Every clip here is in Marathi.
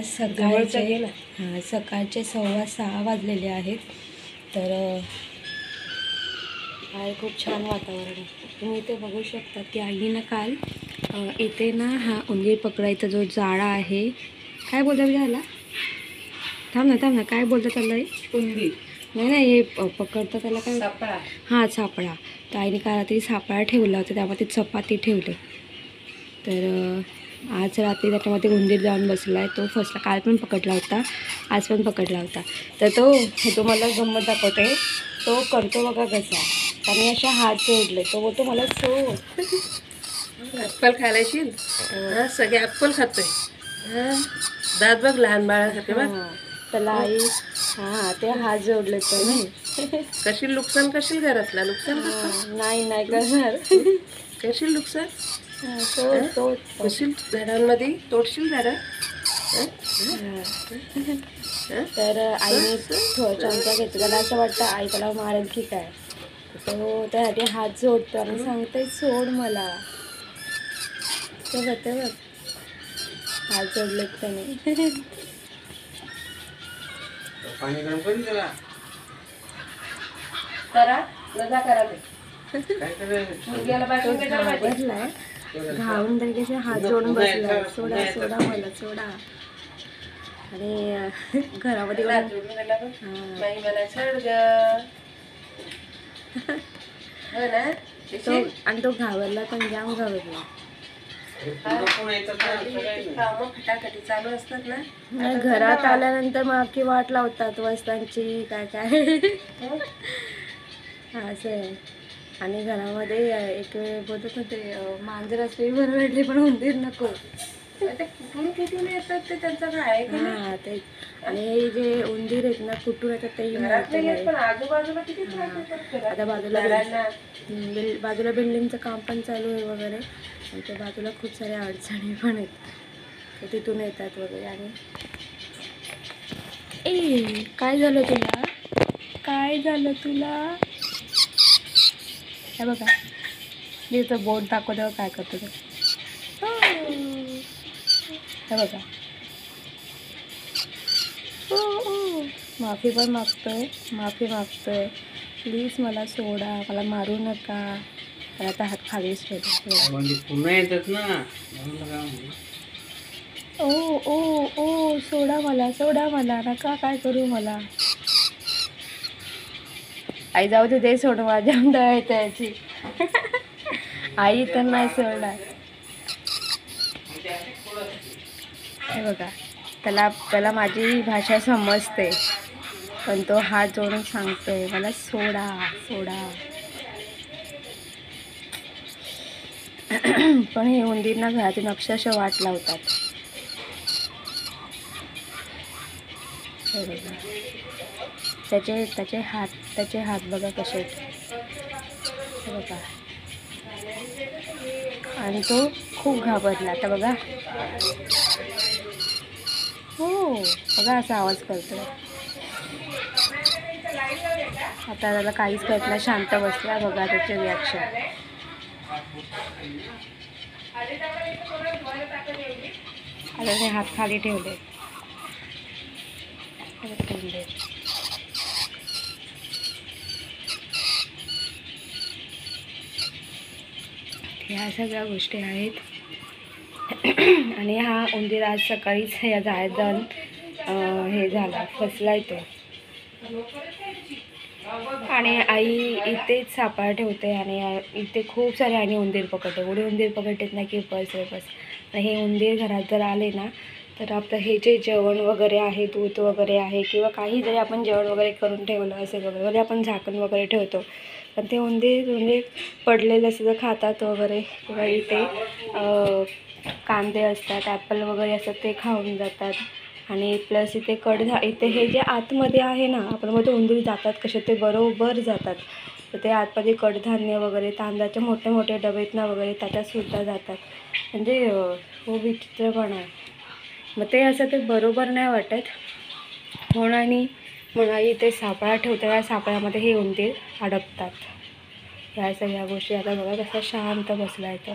आता सकाळचे 6:15 वाजलेले आहेत. तर आज खूप छान वातावरण आहे. तुम्ही इथे बघू शकता की आईने ना काल इथे ना हा उंदीर पकडायचा जो जाळा आहे, काय बोलतात त्याला, थांब ना काय बोलतात त्याला, उंदीर नाही हे पकडतं त्याला काय, सापळा. हां सापळा. तर आईने काल रात्री सापळा ठेवला होता, त्यामध्ये चपाती ठेवले. तर आज रात्री त्याच्यामध्ये उंदीर जाऊन बसला आहे. तो फर्स्टला काल पण पकडला होता, आज पण पकडला होता. तर तो तुम्हाला गंमत दाखवते. तो करतो बघा कसा, त्याने अशा हात जोडले. तो बोलतो मला सोड. ॲप्पल खायला येशील? सगळे ॲप्पल खातोय. दात बघ लहान बाळासाठी बघ. त्याला आई ते हात जोडले तर नाही. कशील नुकसान करशील घरातला, नुकसान करतो. नाही करणार. करशील नुकसान, करशील झाडांमध्ये, तोडशील झाडं. तर आईने थोडं चमचा घेतला. त्याला असं वाटतं आई त्याला मारेल की काय. तो त्यासाठी हात जोडतो आणि सांगतोय सोड मला. ते बघ हात जोडलेत त्याने. पाणी गरम करून त्याला करा लजा करा ते घावून तरी कसे हात जोडून बसला. सोडा सोडा मला सोडा. आणि घरामध्ये आणि तो घाबरला पण जाम घाबरला. खटाखटी चालू असतात ना. घरात आल्यानंतर मग अख्खी वाट लावतात वस्तांची काय असं आहे. आणि घरामध्ये एक बोलत होते मांजर असते बरं भेटली पण उंदीर नको. कुठून येतात ते त्यांचं काय. तेच. आणि हे जे उंदीर आहेत ना कुठून येतात तेही माहिती नाही. आजूबाजूला किती आता बाजूला बिल्डिंगचं काम पण चालू आहे वगैरे. आणि त्या बाजूला खूप साऱ्या अडचणी पण आहेत, तर तिथून येतात वगैरे. आणि काय झालं तुला हे बघा, मी तर बोट दाखवतो काय करतो ते. हे बघा, माफी मागतोय. प्लीज मला सोडा, मला मारू नका. तर आता हात खालीच ठेवतो. ओ सोडा मला नका काय करू मला. आई जाऊ दे सोड, माझ्या आहे त्याची. आई तर नाही सोडणार. हे बघा, त्याला माझी भाषा समजते, पण तो हात जोडून सांगतोय मला सोडा. पण हे उंदीर ना घरातून अक्षरशः वाट लावतात. हे बघा, त्याचे हात बघा कसे आहेत. हे बघा, आणि तो खूप घाबरला. आता बघा, बघा असा आवाज करतो. आता त्याला काहीच कळत नाही, शांत बसला. बघा त्याचे रिॲक्शन. आता ते हात खाली ठेवले. ह्या सगळ्या गोष्टी आहेत. आणि हा उंदीर आज सकाळीच या जाळ्यात जाऊन हे झाला, फसला तो. आणि आई इथेच सापळा ठेवते आणि इथे खूप सारे आणि उंदीर पकडते. एवढे उंदीर पकडतात ना की बस. आणि हे उंदीर घरात जर आले ना तर आपलं हे जे जेवण वगैरे आहे, दूध वगैरे आहे, किंवा काही जरी आपण जेवण वगैरे करून ठेवलं असेल वगैरे आपण झाकण वगैरे ठेवतो, पण ते उंदीर पडलेलं असं खातात वगैरे. किंवा इथे कांदे असतात, ॲपल वगैरे असतात, ते खाऊन जातात. आणि प्लस इथे हे जे आतमध्ये आहे ना, आपण मग ते उंदीर जातात कसे, ते बरोबर जातात. तर ते आतमध्ये कडधान्य वगैरे, तांदळाचे मोठे डबेतनं वगैरे त्याच्यातसुद्धा जातात. म्हणजे खूप विचित्रपणा आहे. मग ते असं ते बरोबर नाही वाटत. म्हणून इथे सापळा ठेवते. या सापळ्यामध्ये हे उंदीर अडकतात. ह्या सगळ्या गोष्टी. आता बघा कसा शांत बसला आहे तो.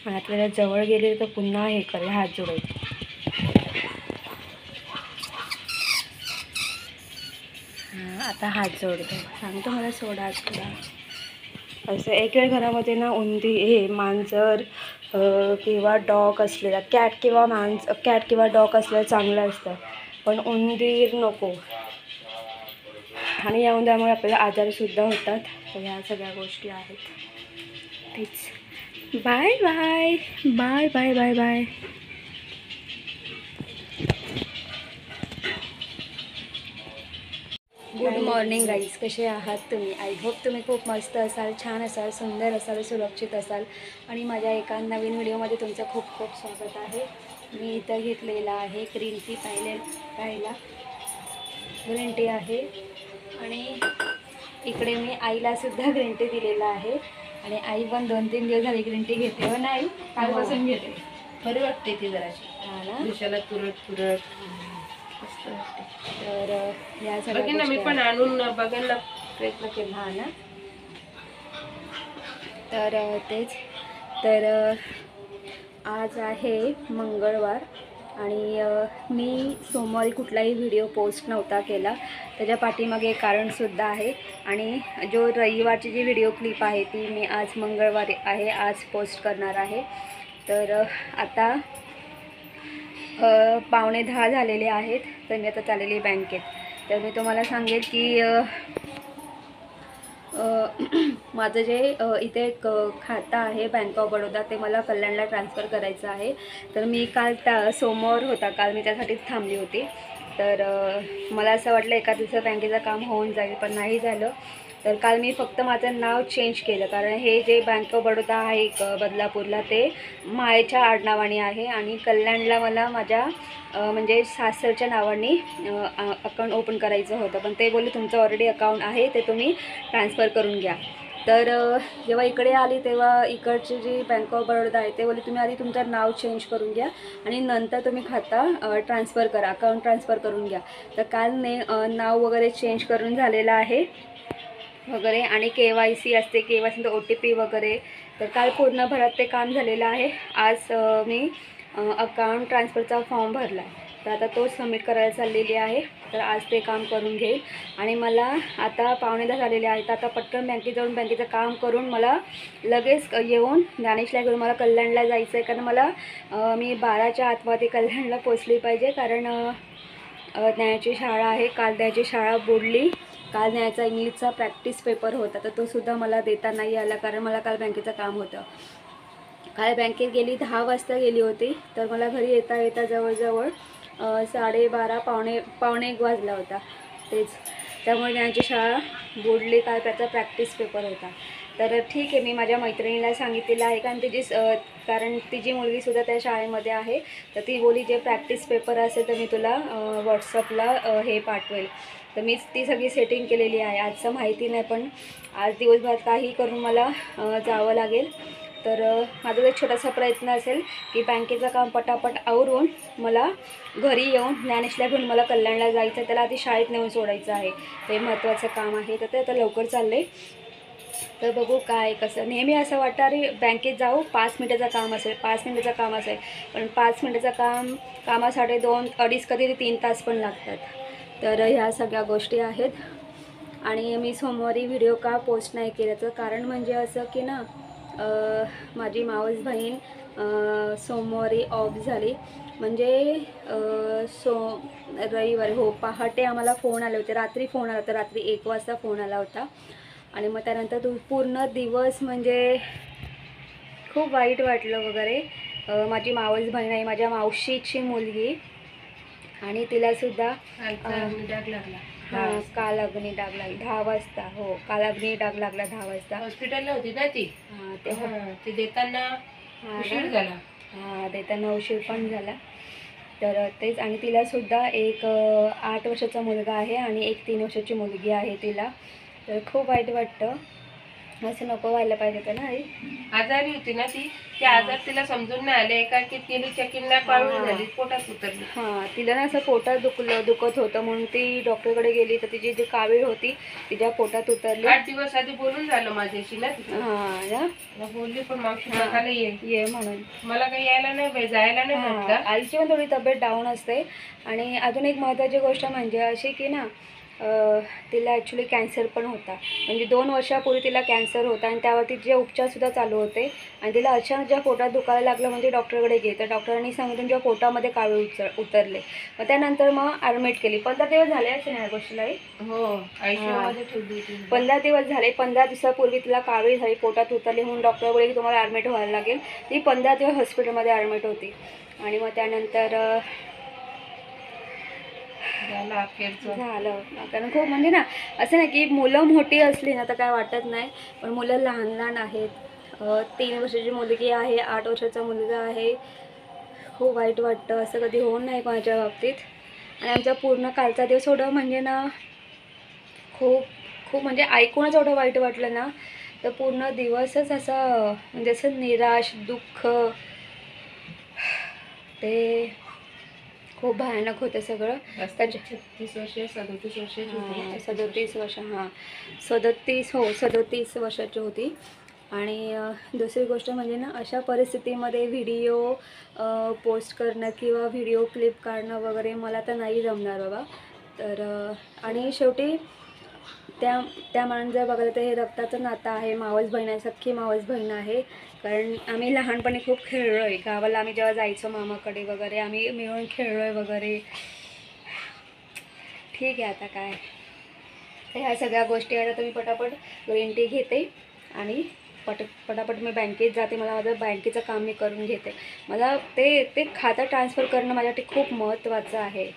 आणि आता त्याच्या जवळ गेले तर पुन्हा हे करेल, हात जोडेल. आता हात जोडतो, सांगतो मला सोडा थोडा. असं एक वेळ घरामध्ये ना हे मांजर किंवा डॉग असलेला, कॅट किंवा डॉग असलेलं चांगलं असतं, पण उंदीर नको. आणि या उंदरामुळे आपल्याला आजारसुद्धा होतात. तर ह्या सगळ्या गोष्टी आहेत. तेच bye bye bye bye bye bye. Good morning guys, कसे आहात तुम्ही? आय होप तुम्ही खूप मस्त असाल, छान असाल, सुंदर असाल, सुरक्षित असाल. आणि माझ्या एका नवीन व्हिडिओमध्ये तुमचं खूप खूप स्वागत आहे. मी इथं घेतलेला आहे ग्रीन टी प्यायला. ग्रीन टी आहे. आणि इकडे मी आईलासुद्धा ग्रीन टी दिलेला आहे. आणि आई पण 2-3 दिवस झाले ग्रीन टी घेते. हो नाही, कालपासून घेते. बरी वाटते ती जराशी. हा ना, दिवसाला तुरट मस्त वाटते. तर या सगळ्या बघीन ना, मी गोष्टी पण आहेत. आणून बघायला प्रयत्न केला. हा ना, तर तेच. तर आज आहे मंगळवार आणि मी सोमवारी कुठलाही व्हिडिओ पोस्ट नव्हता केला. त्याच्या पाठीमागे एक कारणसुद्धा आहे. आणि जो रविवारची जी व्हिडिओ क्लिप आहे ती मी आज मंगळवारी आहे, आज पोस्ट करणार आहे. तर आता 9:45 झालेले आहेत. तर मी आता चाललेली बँकेत. तर मी तुम्हाला सांगेल की माझं जे इथे एक खातं आहे बँक ऑफ बडोदा, ते मला कल्याणला ट्रान्सफर करायचं आहे. तर मी काल सोमवार होता, काल मी त्यासाठीच थांबली होती. तर मला असं वाटलं एका दिवसात बँकेचं काम होऊन जाईल, पण नाही झालं. तर काल मी फक्त माझं नाव चेंज केलं, कारण हे जे बँक ऑफ बडोदा आहे बदलापूरला, ते मायेच्या आडनावाने आहे. आणि कल्याणला मला माझ्या म्हणजे सासरच्या नावाने अकाउंट ओपन करायचं होतं, पण ते बोलले तुमचं ऑलरेडी अकाउंट आहे, ते तुम्ही ट्रान्सफर करून घ्या. तर जेव्हा इकडे आली तेव्हा इकडची जी बँक ऑफ बडोदा आहे ते बोलले तुम्ही आधी तुमचं नाव चेंज करून घ्या आणि नंतर तुम्ही खाता ट्रान्सफर करा, अकाउंट ट्रान्सफर करून घ्या. तर काल नाव वगैरे चेंज करून झालेलं आहे वगैरे. आणि KYC असते, KYC OTP वगैरे. तर काल पूर्ण भरात ते काम झालेलं आहे. आज मी अकाउंट ट्रान्सफरचा फॉर्म भरला आहे, तर आता तो सबमिट करायला चाललेली आहे. तर आज ते काम करून घेईल. आणि मला आता 9:45 झालेले आहेत. आता पटकन बँकेत जाऊन बँकेचं काम करून मला लगेच येऊन ज्ञानेशला घेऊन मला कल्याणला जायचं आहे. कारण मला मी 12च्या आतमध्ये कल्याणला पोचली पाहिजे, कारण ज्ञानाची शाळा आहे. काल त्याची शाळा बुडली. काल न्यायचा इंग्लिशचा प्रॅक्टिस पेपर होता, तर तो सुद्धा मला देता नाही आला, कारण मला काल बँकेचं काम होतं. काल बँकेत गेली 10 वाजता गेली होती. तर मला घरी येता येता जवळजवळ 12:30 पावणे 1 वाजला होता. तेच त्यामुळे त्यांची शाळा बुडली. काल त्याचा प्रॅक्टिस पेपर होता. तर ठीक आहे, मी माझ्या मैत्रिणीला सांगितलेलं आहे, कारण तिची मुलगीसुद्धा त्या शाळेमध्ये आहे. तर ती बोली जे प्रॅक्टिस पेपर असेल तर मी तुला व्हॉट्सअपला हे पाठवेल. तर मीच ती सगळी सेटिंग केलेली आहे. आजचं माहिती नाही, पण आज दिवसभरात काही करून मला जावं लागेल. तर माझा एक छोटासा प्रयत्न असेल की बँकेचं काम पटापट आवरून मला घरी येऊन ज्ञानेशला घेऊन मला कल्याणला जायचं. त्याला आधी शाळेत नेऊन सोडायचं आहे, ते महत्त्वाचं काम आहे. तर ते आता लवकर चाललं आहे. तर बघू काय कसं. नेहमी असं वाटतं अरे बँकेत जाऊ, 5 मिनिटाचं काम असेल, 5 मिनिटाचं काम असेल, पण 5 मिनिटाचं कामासाठी 2-2.5 कधी 3 तास पण लागतात. तर ह्या सगळ्या गोष्टी आहेत. आणि मी सोमवारी व्हिडिओ का पोस्ट नाही केल्याचं कारण म्हणजे असं की ना, माझी मावस बहीण सोमवारी ऑफ झाली. म्हणजे रविवारी हो पहाटे आम्हाला फोन आले होते, रात्री फोन आला होता, रात्री 1 वाजता फोन आला होता. आणि मग त्यानंतर पूर्ण दिवस म्हणजे खूप वाईट वाटलं वगैरे. माझी मावस बहीण आहे, माझ्या मावशीची मुलगी, आणि तिलासुद्धा डाग लागला. काल अग्निडाग लागला 10 वाजता. हो, काल अग्निडाग लागला 10 वाजता. हॉस्पिटलला होती ना ती. ते देताना उशीर झाला. देताना उशीर पण झाला. तर तेच. आणि तिलासुद्धा एक 8 वर्षाचा मुलगा आहे आणि एक 3 वर्षाची मुलगी आहे तिला. तर खूप वाईट वाटतं. असं नको व्हायला पाहिजे होतं ना. आई आजारी होती ना ती. ते आजार तिला समजून नाही आले का की तिने चेकिंगला पाळून झाली, पोटात उतरली. तिला ना असं पोटात दुखत होतं, म्हणून ती डॉक्टरकडे गेली. तर तिची जी कावीळ होती तिच्या पोटात उतरली. 8 दिवस आधी बोलून झालं माझ्याशी ना. ना बोलली पण मावशी बघायला ये म्हणून. मला काही यायला नाही, जायला नाही भेटलं. आईची पण थोडी तब्येत डाऊन असते. आणि अजून एक महत्त्वाची गोष्ट म्हणजे अशी की ना, तिला ॲक्च्युली कॅन्सर पण होता, म्हणजे 2 वर्षापूर्वी तिला कॅन्सर होता आणि त्यावरती तिचे उपचारसुद्धा चालू होते. आणि तिला अचानक जेव्हा पोटात दुखायला लागलं म्हणजे डॉक्टरकडे गेले, तर डॉक्टरांनी सांगितलं तुमच्या पोटामध्ये कावीळ उतरले. मग त्यानंतर मग ॲडमिट केली. 15 दिवस झाले असे ना या गोष्टीलाही. हो, आयसीयूमध्ये ठेवली होती. 15 दिवस झाले. 15 दिवसापूर्वी तिला कावीळ झाली, पोटात उतरली म्हणून डॉक्टर बोलले की तुम्हाला ॲडमिट व्हायला लागेल. ती 15 दिवस हॉस्पिटलमध्ये ॲडमिट होती. आणि मग त्यानंतर झालं. कारण खूप म्हणजे ना असं नाही की मुलं मोठी असली ना तर काय वाटत नाही, पण मुलं लहान लहान आहेत. 3 वर्षाची मुलगी आहे, 8 वर्षाचा मुलगा आहे. खूप वाईट वाटतं, असं कधी होऊन नाही कोणाच्या बाबतीत. आणि आमचा पूर्ण कालचा दिवस एवढं म्हणजे ना खूप खूप म्हणजे ऐकूनच एवढं वाईट वाटलं ना, तर पूर्ण दिवसच असं म्हणजे असं निराश, दुःख, ते खूप भयानक होतं सगळं. त्याच्या 36 वर्ष 37 वर्षाची होती. 37 वर्ष 37 वर्षाची होती. आणि दुसरी गोष्ट म्हणजे ना अशा परिस्थितीमध्ये व्हिडिओ पोस्ट करणं किंवा व्हिडिओ क्लिप काढणं वगैरे मला तर नाही जमणार बाबा. तर आणि शेवटी त्या त्या माणूस जर बघायला तर हे रक्ताचं नातं आहे, मावस बहीण आहे, सख्खी मावस बहीण आहे. कारण आम्ही लहानपणी खूप खेळलो आहे गावाला. आम्ही जेव्हा जायचो मामाकडे वगैरे आम्ही मिळून खेळलो आहे वगैरे. ठीक आहे, आता काय तर ह्या सगळ्या गोष्टी आहेत. आता मी पटापट ग्रीन टी घेते आणि पटापट मी बँकेत जाते. मला माझं बँकेचं काम मी करून घेते. मला ते खातं ट्रान्सफर करणं माझ्यासाठी खूप महत्त्वाचं आहे.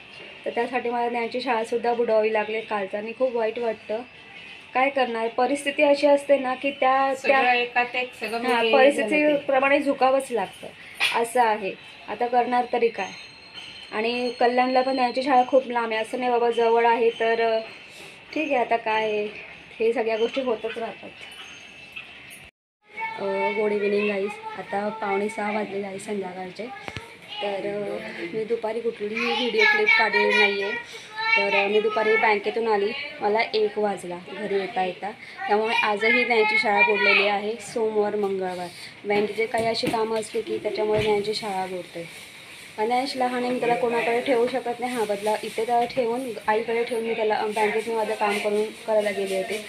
तर त्यासाठी मला त्यांची शाळासुद्धा बुडवावी लागली कालचा आणि खूप वाईट वाटतं. काय करणार, परिस्थिती अशी असते ना की त्या परिस्थितीप्रमाणे झुकावंच लागतं, असं आहे. आता करणार तरी काय. आणि कल्याणला पण त्यांची शाळा खूप लांब आहे, असं नाही बाबा जवळ आहे तर ठीक आहे. आता काय आहे, हे सगळ्या गोष्टी होतच राहतात. Good evening guys. आता 5:45 वाजलेले आहे संध्याकाळचे. तर मी दुपारी कुठलीही व्हिडिओ क्लिप काढलेली नाही आहे. तर मी दुपारी बँकेतून आली, मला 1 वाजला घरी येता येता. त्यामुळे आजही त्यांची शाळा बुडलेली आहे. सोमवार मंगळवार बँकेचे काही अशी कामं असते की त्याच्यामुळे त्यांची शाळा बुडते. अनायश लहान आहे, मी त्याला कोणाकडे ठेवू शकत नाही. बदला इथे त्याला ठेवून आईकडे ठेवून मी त्याला बँकेत मी माझं काम करायला गेले होते.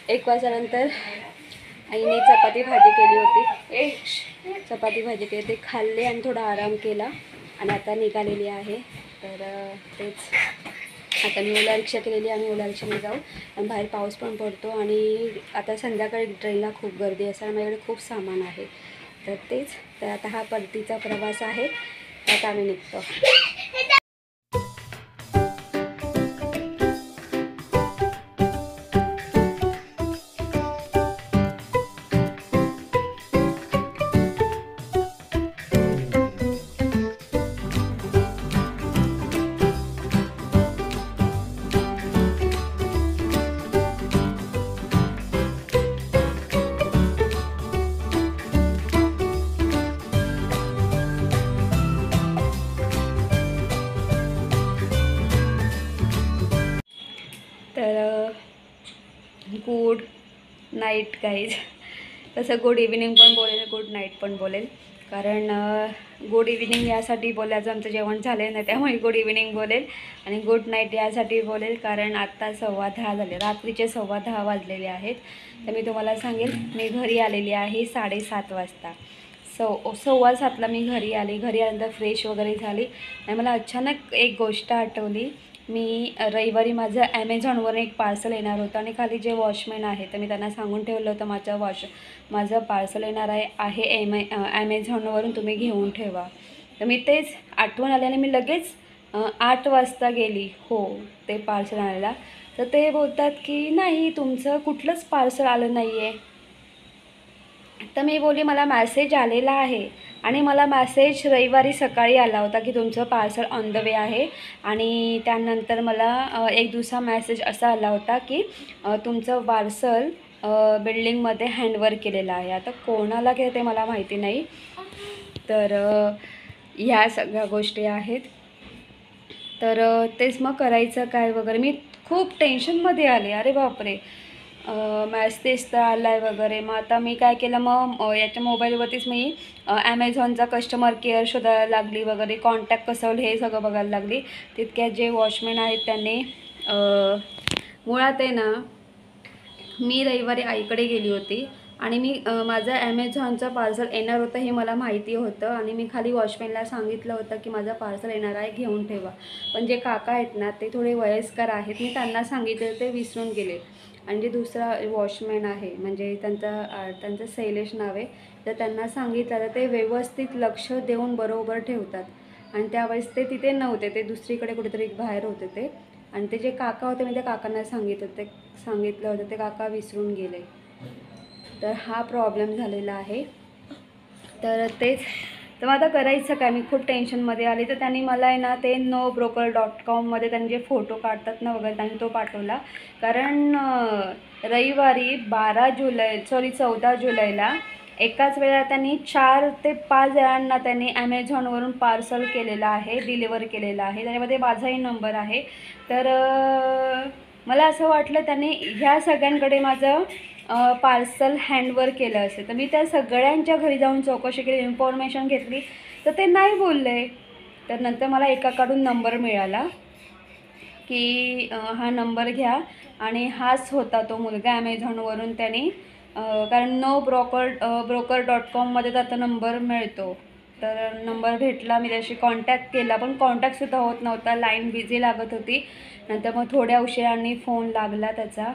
1 वाजल्यानंतर आईने चपाती भाजी केली होती. चपाती भाजी केली, ते खाल्ले आणि थोडा आराम केला आणि आता निघालेली आहे. तर तेच आता मी ओला रिक्षा केलेली आहे. आम्ही ओला रिक्षाने जाऊ आणि बाहेर पाऊस पण पडतो आणि आता संध्याकाळी ट्रेनला खूप गर्दी असणार. माझ्याकडे खूप सामान आहे. तर तेच तर आता हा परतीचा प्रवास आहे. आता आम्ही निघतो. तर गुड नाईट गाईज. तसं गुड इव्हिनिंग पण बोलेल, गुड नाईट पण बोलेल. कारण गुड इव्हिनिंग यासाठी बोलायचं आमचं जेवण झालं नाही त्यामुळे गुड इव्हिनिंग बोलेल. आणि गुड नाईट यासाठी बोलेल कारण आत्ता 10:15 झाले, रात्रीचे 10:15 वाजलेले आहेत. तर मी तुम्हाला सांगेल मी घरी आलेली आहे 7:30 वाजता. 6:15ला मी घरी आले. घरी आल्यानंतर फ्रेश वगैरे झाली आणि मला अचानक एक गोष्ट आठवली. मी रविवारी माझं ॲमेझॉनवर एक पार्सल येणार होतं आणि खाली जे वॉचमॅन आहे तर मी त्यांना सांगून ठेवलं होतं माझं पार्सल येणार आहे ॲमेझॉनवरून, तुम्ही घेऊन ठेवा. तर मी तेच आठवण आल्याने मी लगेच 8 वाजता गेली ते पार्सल आणायला. तर ते बोलतात की नाही तुमचं कुठलंच पार्सल आलं नाही आहे. तर मी बोलली मला मॅसेज आलेला आहे आणि मला मॅसेज रविवारी सकाळी आला होता की तुमचं पार्सल ऑन द वे आहे. आणि त्यानंतर मला एक दुसरा मॅसेज असा आला होता की तुमचं पार्सल बिल्डिंगमध्ये हँडवर केलेलं आहे. आता कोणाला केलं ते मला माहिती नाही. तर ह्या सगळ्या गोष्टी आहेत. तर तेच मग करायचं काय वगैरे, मी खूप टेन्शनमध्ये आले. अरे बापरे, मॅसेज तर आला आहे वगैरे. मग आता मी काय केलं, मग याच्या मोबाईलवरतीच मी ॲमेझॉनचा कस्टमर केअर शोधायला लागली वगैरे, कॉन्टॅक्ट कसं होईल हे सगळं बघायला लागली. तितक्यात जे वॉचमॅन आहेत त्यांनी मुळात आहे ना, मी रविवारी आईकडे गेली होती आणि मी माझं ॲमेझॉनचं पार्सल येणार होतं हे मला माहिती होतं आणि मी खाली वॉचमॅनला सांगितलं होतं की माझं पार्सल येणार आहे, घेऊन ठेवा. पण जे काका आहेत ना ते थोडे वयस्कर आहेत, मी त्यांना सांगितलं ते विसरून गेले. आणि जे दुसरा वॉचमॅन आहे म्हणजे त्यांचं शैलेश नाव आहे, तर त्यांना सांगितलं तर ते व्यवस्थित लक्ष देऊन बरोबर ठेवतात. आणि त्यावेळेस ते तिथे नव्हते, ते दुसरीकडे कुठेतरी बाहेर होते ते. आणि ते जे काका होते मी त्या काकांना सांगितलं होतं, ते काका विसरून गेले. तर हा प्रॉब्लेम झालेला आहे. तर तेच तर मग आता करायचं काय, मी खूप टेन्शनमध्ये आली. तर त्यांनी मला आहे ना ते NoBroker.com त्यांनी जे फोटो काढतात ना वगैरे त्यांनी तो पाठवला. कारण रविवारी 14 जुलैला एकाच वेळेला त्यांनी 4 ते 5 जणांना त्यांनी ॲमेझॉनवरून पार्सल केलेलं आहे, डिलिव्हर केलेलं आहे. त्याच्यामध्ये माझाही नंबर आहे. तर मला असं वाटलं त्यांनी ह्या सगळ्यांकडे माझं पार्सल हँडवर केलं असेल. तर मी त्या सगळ्यांच्या घरी जाऊन चौकशी केली, इन्फॉर्मेशन घेतली, तर ते नाही बोलले. तर नंतर मला एकाकडून नंबर मिळाला की हा नंबर घ्या आणि हाच होता तो मुलगा ॲमेझॉनवरून त्यांनी कारण broker.com त्याचा नंबर मिळतो. तर नंबर भेटला, मी त्याशी कॉन्टॅक्ट केला, पण कॉन्टॅक्टसुद्धा होत नव्हता, लाईन बिझी लागत होती. नंतर मग थोड्या उशिरांनी फोन लागला त्याचा.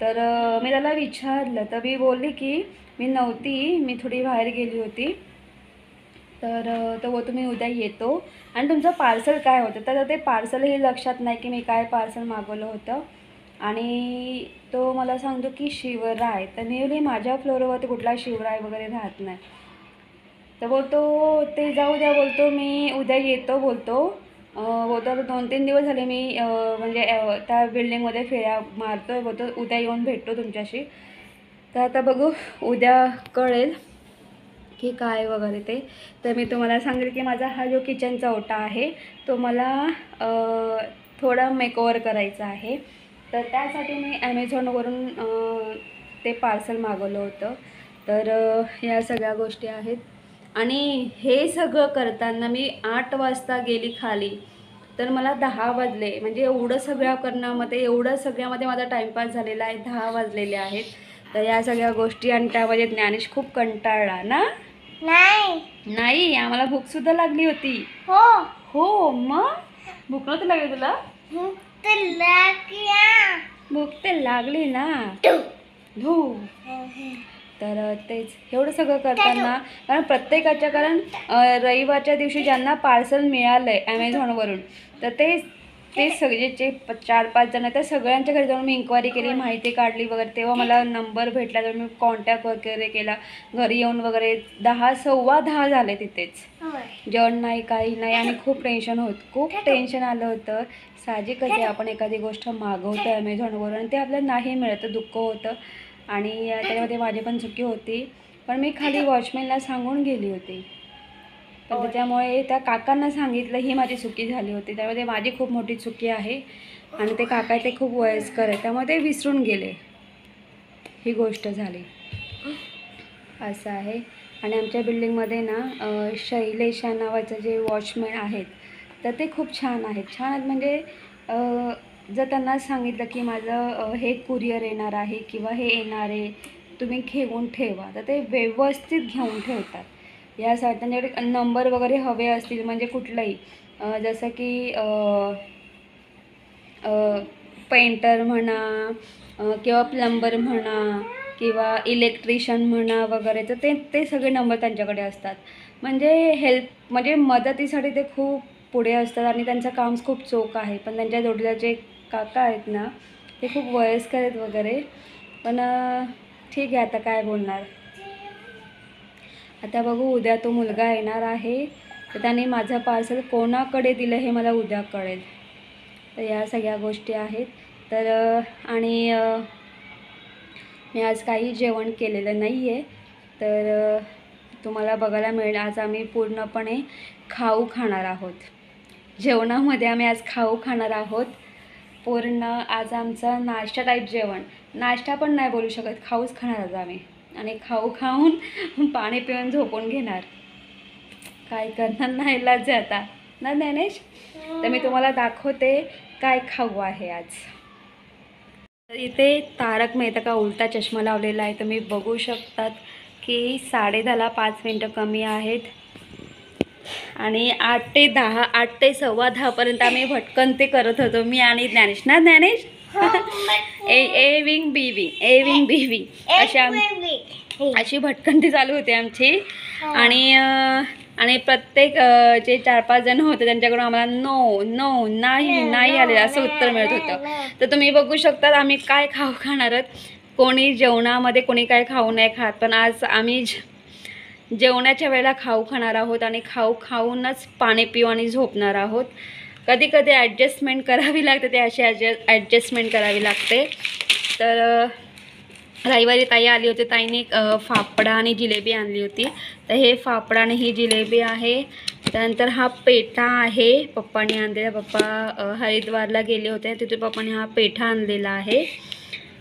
तर मी त्याला विचारलं, तर मी बोलली की मी नव्हती, मी थोडी बाहेर गेली होती. तर तो तुम्ही उद्या येतो आणि तुमचं पार्सल काय होतं. तर ते पार्सलही लक्षात नाही की मी काय पार्सल मागवलं होतं. आणि तो मला सांगतो की शिवराय. तर मी बोलली माझ्या फ्लोअरवरती कुठला शिवराय वगैरे राहत नाही. तर बोलतो ते जाऊ द्या, बोलतो मी उद्या येतो बोलतो. बोलतो आता 2-3 दिवस झाले मी म्हणजे त्या बिल्डिंगमध्ये फेऱ्या मारतो आहे. बोलतो उद्या येऊन भेटतो तुमच्याशी. तर आता बघू, उद्या कळेल की काय वगैरे ते. तर मी तुम्हाला सांगेल की माझा हा जो किचनचा ओटा आहे तो मला थोडा मेकओव्हर करायचा आहे. तर त्यासाठी मी ॲमेझॉनवरून ते पार्सल मागवलं होतं. तर ह्या सगळ्या गोष्टी आहेत. आणि हे सगळं करताना मी 8 वाजता गेली खाली, तर मला 10 वाजले. म्हणजे एवढं सगळ्यामध्ये माझा टाईमपास झालेला आहे. 10 वाजलेले आहेत. तर या सगळ्या गोष्टी आणि त्यामध्ये ज्ञानेश खूप कंटाळला ना. नाही, आम्हाला भूकसुद्धा लागली होती. हो मग भूक नव्हती लागली तुला? भूक तर लागली ना. धू. तर तेच एवढं सगळं करताना कारण रविवारच्या दिवशी ज्यांना पार्सल मिळालं आहे ॲमेझॉनवरून, तर ते सगळे जे 4-5 जण त्या सगळ्यांच्या घरी जाऊन मी इन्क्वायरी केली, माहिती काढली वगैरे. तेव्हा मला नंबर भेटला, तर मी कॉन्टॅक्ट वगैरे केला. घरी येऊन वगैरे 10-10:15 झाले तिथेच. जेवण नाही, काही नाही. आणि खूप टेन्शन आलं होतं. साहजिकच आहे, आपण एखादी गोष्ट मागवतो ॲमेझॉनवरून आणि ते आपल्याला नाही मिळत, दुःख होतं. आणि त्याच्यामध्ये माझी पण चुकी होती. पण मी खाली वॉचमॅनला सांगून गेली होती. पण त्याच्यामुळे त्या काकांना सांगितलं, ही माझी चुकी झाली होती. त्यामध्ये माझी खूप मोठी चुकी आहे. आणि ते काका ते खूप वयस्कर आहे, त्यामुळे ते विसरून गेले. ही गोष्ट झाली, असं आहे. आणि आमच्या बिल्डिंगमध्ये ना शैलेश या नावाचं जे वॉचमॅन आहेत, तर ते खूप छान आहेत म्हणजे जर त्यांना सांगितलं की माझं हे कुरिअर येणार आहे किंवा हे येणार आहे, तुम्ही घेऊन ठेवा, तर ते व्यवस्थित घेऊन ठेवतात. यासाठी त्यांच्याकडे नंबर वगैरे हवे असतील म्हणजे कुठलंही जसं की पेंटर म्हणा किंवा प्लंबर म्हणा किंवा इलेक्ट्रिशियन म्हणा वगैरे, तर ते सगळे नंबर त्यांच्याकडे असतात. म्हणजे मदतीसाठी ते खूप पुढे असतात आणि त्यांचं काम खूप चोख आहे. पण त्यांच्या जोडीला जे काका आहेत ना, ते खूप वयस्कर आहेत वगैरे. पण ठीक आहे, आता काय बोलणार. आता बघू, उद्या तो मुलगा येणार आहे, तर त्याने माझं पार्सल कोणाकडे दिलं हे मला उद्या कळेल. तर या सगळ्या गोष्टी आहेत. तर आणि मी आज काही जेवण केलेलं नाही आहे, तर तुम्हाला बघायला मिळेल. आज आम्ही पूर्णपणे खाऊ खाणार आहोत. जेवणामध्ये आम्ही आज खाऊ खाणार आहोत पूर्ण. आज आमचा नाश्ता टाईप जेवण, नाश्ता पण नाही बोलू शकत, खाऊच खाणार आज आम्ही. आणि खाऊ खाऊन पाणी पिऊन झोपून घेणार. काय करणार, नाही लाज आता ना ज्ञानेश. तर मी तुम्हाला दाखवते काय खाऊ आहे आज. तर इथे तारक मेहता का उलटा चष्मा लावलेला आहे. तुम्ही बघू शकतात की 10:30ला 5 मिनटं कमी आहेत आणि 8 ते 10, 8 ते 10:15पर्यंत आम्ही भटकंती करत होतो, मी आणि ज्ञानेश ना. Dnyanesh A wing B wing, A wing B wing, अशी भटकंती चालू होती आमची. आणि प्रत्येक जे 4-5 जण होते त्यांच्याकडून आम्हाला नो नो नाही नाही आले असं उत्तर मिळत होतं. तर तुम्ही बघू शकता आम्ही काय खाणार आहोत. कोणी जेवणामध्ये कोणी काय खाऊ नाही खात, पण आज आम्ही जेवणाच्या वेळेला खाऊ खाणार आहोत आणि खाऊनच पाणी पिऊ आणि झोपणार आहोत. कधी कधी ॲडजस्टमेंट करावी लागते, ते अशी ॲडजस्टमेंट करावी लागते. तर रविवारी ताई आली होती, ताईने फाफडा आणि जिलेबी आणली होती. तर हे फाफडा आणि ही जिलेबी आहे. त्यानंतर हा पेठा आहे पप्पाने आणलेला. पप्पा हरिद्वारला गेले होते, तिथे पप्पाने हा पेठा आणलेला आहे.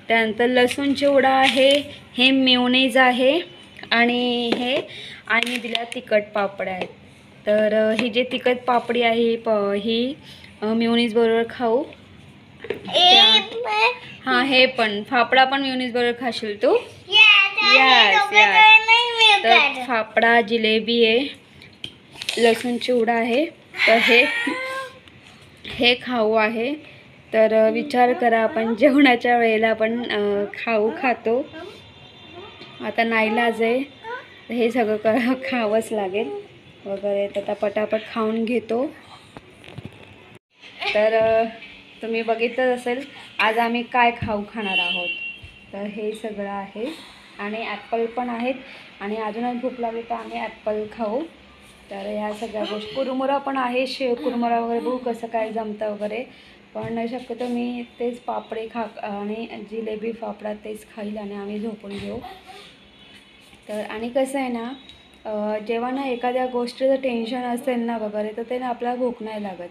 त्यानंतर लसूण चिवडा आहे, हे मेयोनीज आहे आणि हे आईने दिल्या तिखट पापड आहेत. तर ही जे तिखट पापडी आहे ही मेयोनीज बरोबर खाऊ. हां, हे पण फाफडा पण मेयोनीज बरोबर खाशील तू. Yes yes. तर फाफडा, जिलेबी आहे, लसूण चिवडा आहे. तर हे खाऊ आहे. तर विचार करा, आपण जेवणाच्या वेळेला आपण खाऊ खातो. आता नाईलाज आहे, हे सगळं खावंच लागेल वगैरे. तर आता पटापट खाऊन घेतो. तर तुम्ही बघितलं असेल आज आम्ही काय खाऊ खाणार आहोत. तर हे सगळं आहे आणि ॲपल पण आहेत आणि अजूनच भूक लागली तर आम्ही ॲपल खाऊ. तर ह्या सगळ्या गोष्टी, कुरमुरा पण आहे, शेव कुरमुरा वगैरे, बघू कसं काय जमतं वगैरे. पण शक्यतो मी तेच पापडे आणि जिलेबी फाफडा तेच खाईल आणि आम्ही झोपून घेऊ. तर आणि कसं आहे ना, जेव्हा ना एखाद्या गोष्टीचं टेन्शन असेल ना वगैरे, तर ते ना आपल्याला भूक नाही लागत.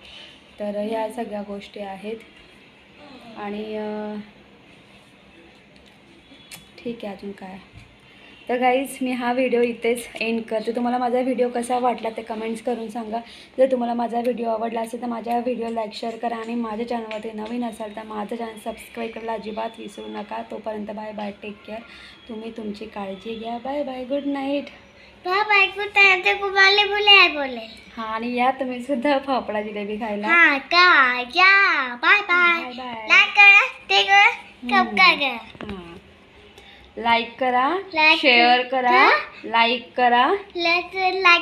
तर ह्या सगळ्या गोष्टी आहेत आणि ठीक आहे. अजून काय. तर गाईज, मी हा व्हिडिओ इथेच एंड करते. तुम्हाला माझा व्हिडिओ कसा वाटला ते कमेंट्स करून सांगा. जर तुम्हाला माझा व्हिडिओ आवडला असेल तर माझ्या व्हिडिओ लाईक शेअर करा आणि माझ्या चॅनलवरती नवीन असाल तर माझं चॅनल सबस्क्राईब करायला अजिबात विसरू नका. तोपर्यंत बाय बाय, टेक केअर. तुम्ही तुमची काळजी घ्या. Bye bye, good night. Bye bye, good night. बोले. हां, आणि या तुम्ही सुद्धा फाफडा जिलेबी खायला. हां का या. Bye bye. Bye bye. Like करा, ते करा, सबस्क्राईब करा. हां, लाईक करा, लाईक शेअर करा, लाईक करा लाईक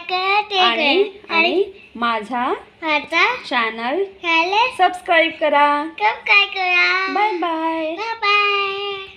करा, ते आणि करा आणि माझा आता चॅनल खायला सबस्क्राईब करा. सबस्क्राईब करा. Bye bye. Bye bye.